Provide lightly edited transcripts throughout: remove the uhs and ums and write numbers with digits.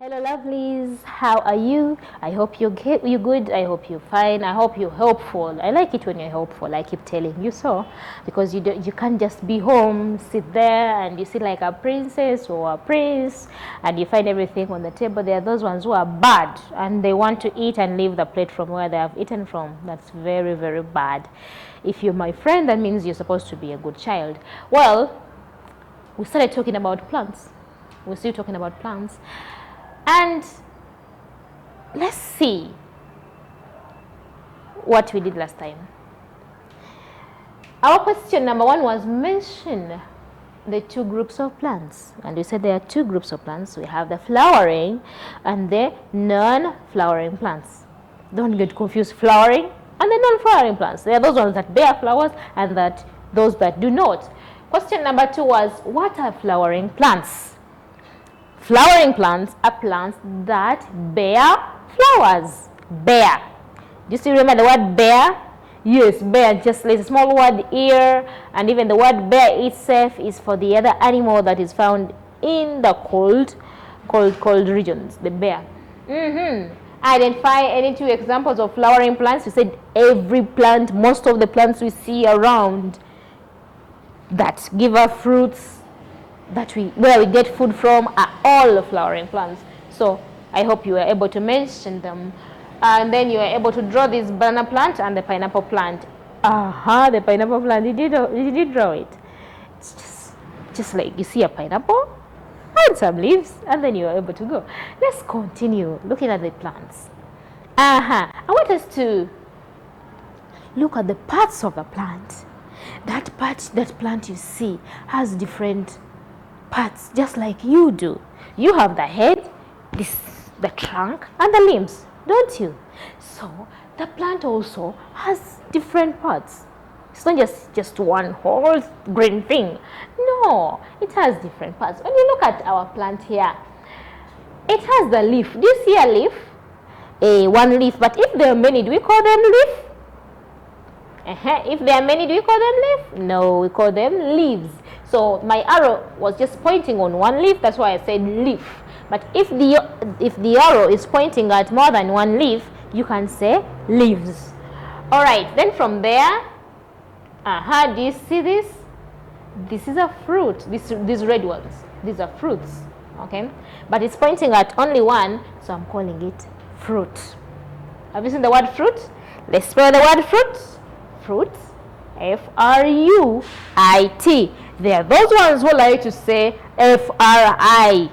Hello lovelies, how are you? I hope you're good. I hope you're fine. I hope you're hopeful. I like it when you're hopeful. I keep telling you so, because you can't just be home, sit there and you sit like a princess or a prince and you find everything on the table. There are those ones who are bad and they want to eat and leave the plate from where they have eaten from. That's very, very bad. If you're my friend, that means you're supposed to be a good child. Well, we started talking about plants. We're still talking about plants. And let's see what we did last time. Our question number one was mention the two groups of plants. And we said there are two groups of plants. We have the flowering and the non-flowering plants. Don't get confused, flowering and the non-flowering plants. There are those ones that bear flowers and those that do not. Question number two was, what are flowering plants? Flowering plants are plants that bear flowers. Bear. Do you still remember the word bear? Yes, bear, just like a small word here, and even the word bear itself is for the other animal that is found in the cold regions, the bear. Identify any two examples of flowering plants. We said every plant, most of the plants we see around that give us fruits, where we get food from, are all flowering plants. So I hope you were able to mention them. And then you were able to draw this banana plant and the pineapple plant. The pineapple plant, you did draw it. It's just like you see a pineapple and some leaves, and then you are able to go. Let's continue looking at the plants. I want us to look at the parts of the plant. That plant you see has different parts, just like you do. You have the head, the trunk, and the limbs, don't you? So the plant also has different parts. It's not just one whole green thing. No, it has different parts. When you look at our plant here, it has the leaf. Do you see a leaf? One leaf. But if there are many, do we call them leaf? If there are many, do we call them leaf? No, we call them leaves. So my arrow was just pointing on one leaf, that's why I said leaf. But if the arrow is pointing at more than one leaf, you can say leaves. All right, then from there, do you see this? This is a fruit. These red ones, these are fruits, okay? But it's pointing at only one, so I'm calling it fruit. Have you seen the word fruit? Let's spell the word fruit. Fruit, F-R-U-I-T. There are those ones who like to say F-R-I.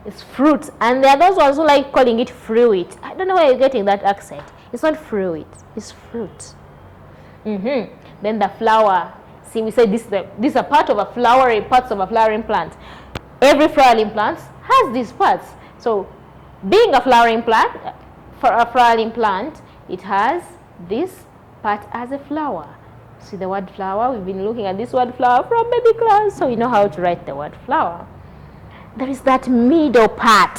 It's fruit. And there are those ones who like calling it fruit. I don't know where you're getting that accent. It's not fruit, it's fruit. Then the flower. See, we say these are parts of a flowering plant. Every flowering plant has these parts. So being a flowering plant, for a flowering plant, it has this part as a flower. See the word flower? We've been looking at this word flower from baby class, so you know how to write the word flower. There is that middle part,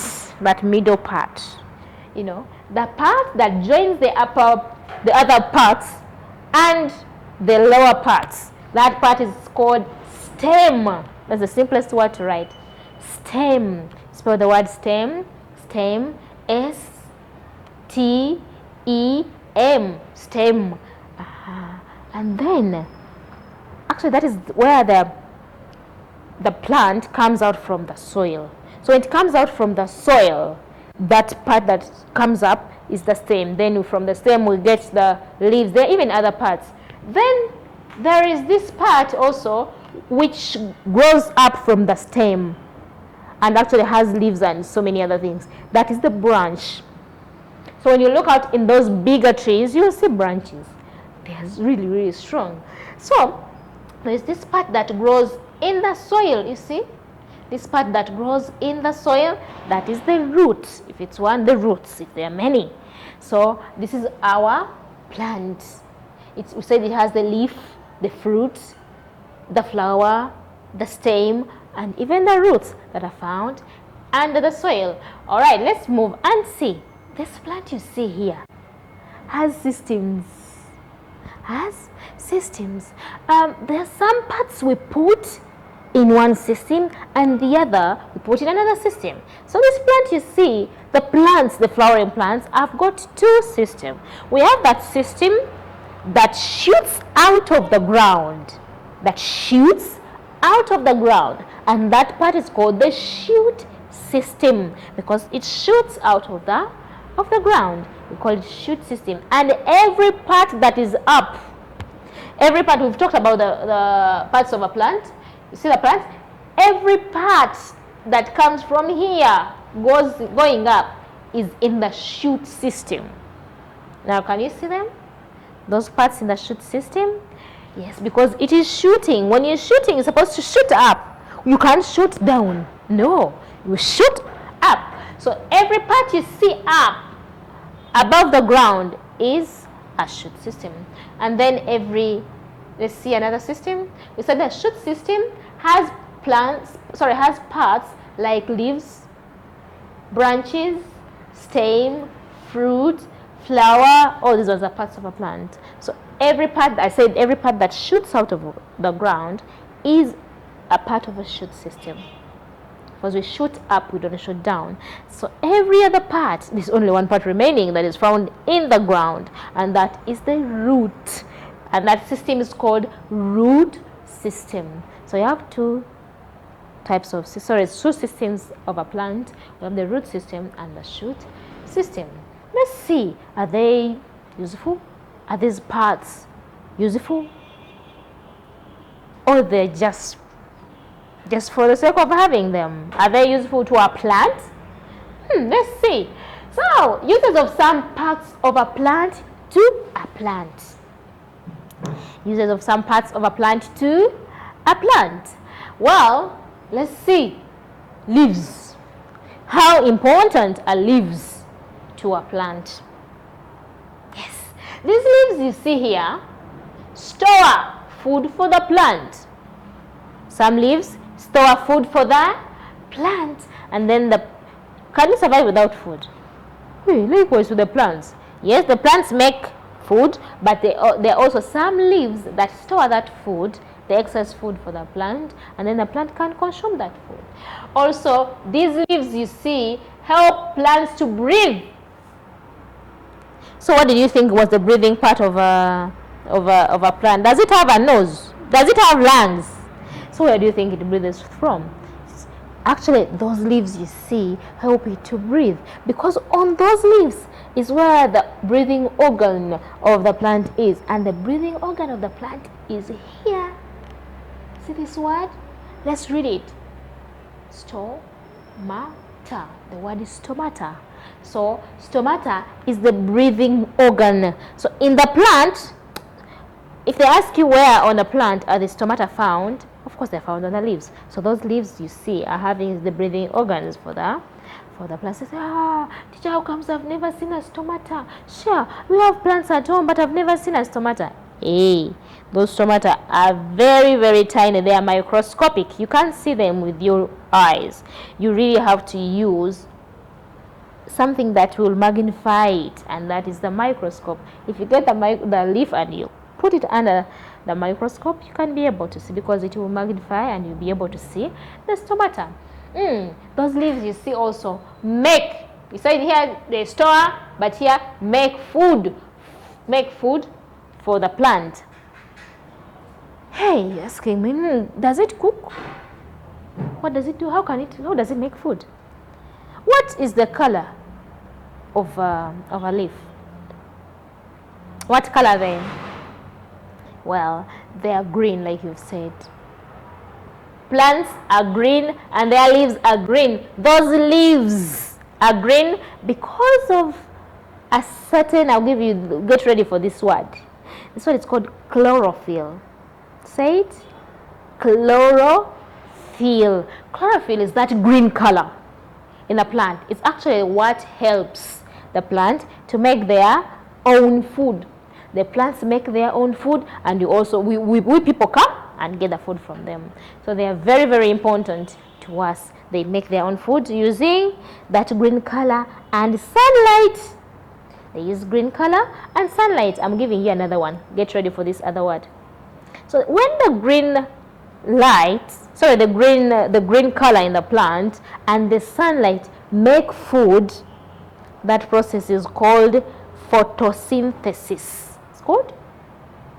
you know, the part that joins the other parts and the lower parts. That part is called stem. That's the simplest word to write. Stem. Spell the word stem. Stem. S-T-E-M. Stem. And then, actually that is where the plant comes out from the soil. So it comes out from the soil. That part that comes up is the stem. Then from the stem we get the leaves. There are even other parts. Then there is this part also which grows up from the stem and actually has leaves and so many other things. That is the branch. So when you look out in those bigger trees, you'll see branches. They're really, really strong. So there's this part that grows in the soil, you see? This part that grows in the soil, that is the roots. If it's one, the roots, if there are many. So this is our plant. We said it has the leaf, the fruit, the flower, the stem, and even the roots that are found under the soil. All right, let's move and see. This plant you see here has systems. There are some parts we put in one system and the other we put in another system. So this plant, you see, the plants, the flowering plants, have got two systems. We have that system that shoots out of the ground, and that part is called the shoot system because it shoots out of the ground. We call it shoot system. And every part that is up, every part, we've talked about the parts of a plant. You see the plant? Every part that comes from here going up is in the shoot system. Now, can you see them? Those parts in the shoot system? Yes, because it is shooting. When you're shooting, you're supposed to shoot up. You can't shoot down. No, you shoot up. So every part you see up above the ground is a shoot system. And then let's see another system. We said the shoot system has parts like leaves, branches, stem, fruit, flower. All these ones are parts of a plant. So every part that shoots out of the ground is a part of a shoot system. Because we shoot up, we don't shoot down. So every other part, there's only one part remaining that is found in the ground, and that is the root. And that system is called root system. So you have two systems of a plant. We have the root system and the shoot system. Let's see, are they useful? Are these parts useful? Or they're just for the sake of having them? Are they useful to a plant? Let's see. So, uses of some parts of a plant to a plant. Uses of some parts of a plant to a plant. Well, let's see. Leaves. How important are leaves to a plant? Yes. These leaves you see here store food for the plant. Some leaves store food for the plant, and then can you survive without food? Likewise with the plants. Yes, the plants make food, but there are also some leaves that store that food, the excess food for the plant, and then the plant can consume that food. Also, these leaves you see help plants to breathe. So what did you think was the breathing part of a plant? Does it have a nose? Does it have lungs? So where do you think it breathes from? Actually, those leaves you see help it to breathe, because on those leaves is where the breathing organ of the plant is, and the breathing organ of the plant is here. See this word? Let's read it. Stomata. The word is stomata. So stomata is the breathing organ. So in the plant, if they ask you where on a plant are the stomata found, of course they're found on the leaves. So those leaves you see are having the breathing organs for the plant. Say, teacher, how comes I've never seen a stomata? Sure, we have plants at home, but I've never seen a stomata. Those stomata are very, very tiny. They are microscopic. You can't see them with your eyes. You really have to use something that will magnify it, and that is the microscope. If you get the leaf and you put it under the microscope, you can be able to see, because it will magnify and you'll be able to see the stomata. Those leaves you see also make, you said here they store, but here make food for the plant. Hey, you're asking me, does it cook? What does it do? How does it make food? What is the color of a leaf? What color are they? Well, they are green, like you've said. Plants are green and their leaves are green. Those leaves are green because of a certain, get ready for this word. This word is called chlorophyll. Say it. Chlorophyll. Chlorophyll is that green color in a plant. It's actually what helps the plant to make their own food. The plants make their own food, and we people come and get the food from them. So they are very, very important to us. They make their own food using that green color and sunlight. They use green color and sunlight. I'm giving you another one. Get ready for this other word. So when the green the green color in the plant and the sunlight make food. That process is called photosynthesis. It's called?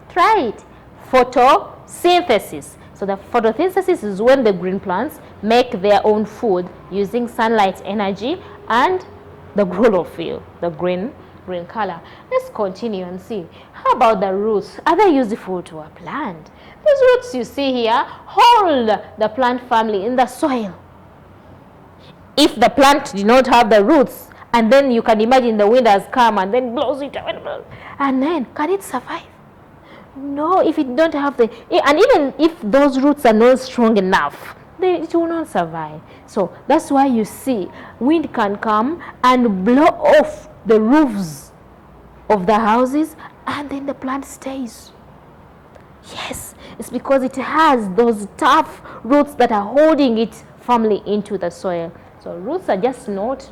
Try it. Photosynthesis. So the photosynthesis is when the green plants make their own food using sunlight energy and the chlorophyll, the green color. Let's continue and see. How about the roots? Are they useful to a plant? These roots you see here hold the plant family in the soil. If the plant did not have the roots, and then you can imagine the wind has come and then blows it away, and then can it survive? No, if it don't have the, and even if those roots are not strong enough, it will not survive. So that's why you see wind can come and blow off the roofs of the houses, and then the plant stays. Yes, it's because it has those tough roots that are holding it firmly into the soil. So roots are just not,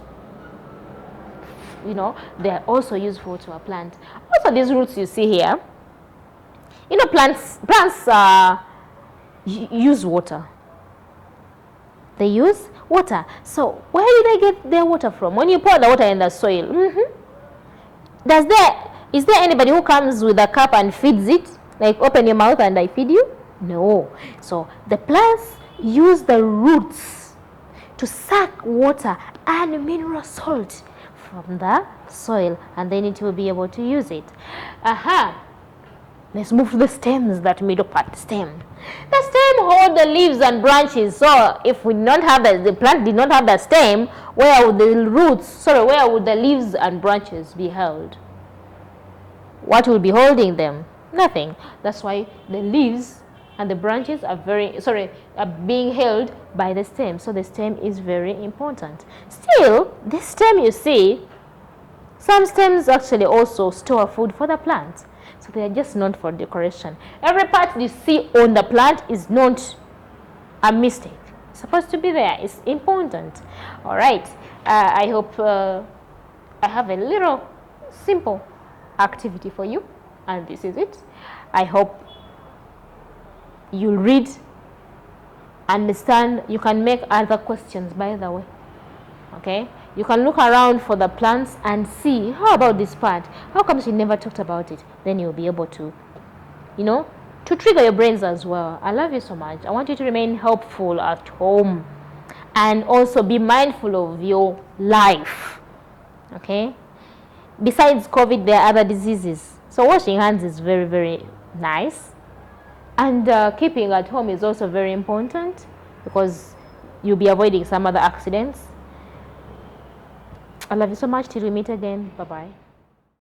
they are also useful to a plant. Also, these roots you see here, plants use water. They use water. So where do they get their water from? When you pour the water in the soil, is there anybody who comes with a cup and feeds it? Like, open your mouth and I feed you? No. So the plants use the roots to suck water and mineral salt from the soil, and then it will be able to use it. Let's move to the stems, that middle part, stem. The stem holds the leaves and branches. So if we don't have the plant did not have the stem, where would the leaves and branches be held? What will be holding them? Nothing. That's why the leaves and the branches are being held by the stem. So the stem is very important. Still, this stem you see, some stems actually also store food for the plant. So they are just not for decoration. Every part you see on the plant is not a mistake. It's supposed to be there. It's important. All right. I hope I have a little simple activity for you, and this is it. I hope you'll read, understand. You can make other questions, by the way. Okay, you can look around for the plants and see, how about this part? How come she never talked about it? Then you'll be able to, to trigger your brains as well. I love you so much. I want you to remain helpful at home and also be mindful of your life. Okay, besides COVID, there are other diseases. So washing hands is very, very nice. And keeping at home is also very important, because you'll be avoiding some other accidents. I love you so much. Till we meet again. Bye-bye.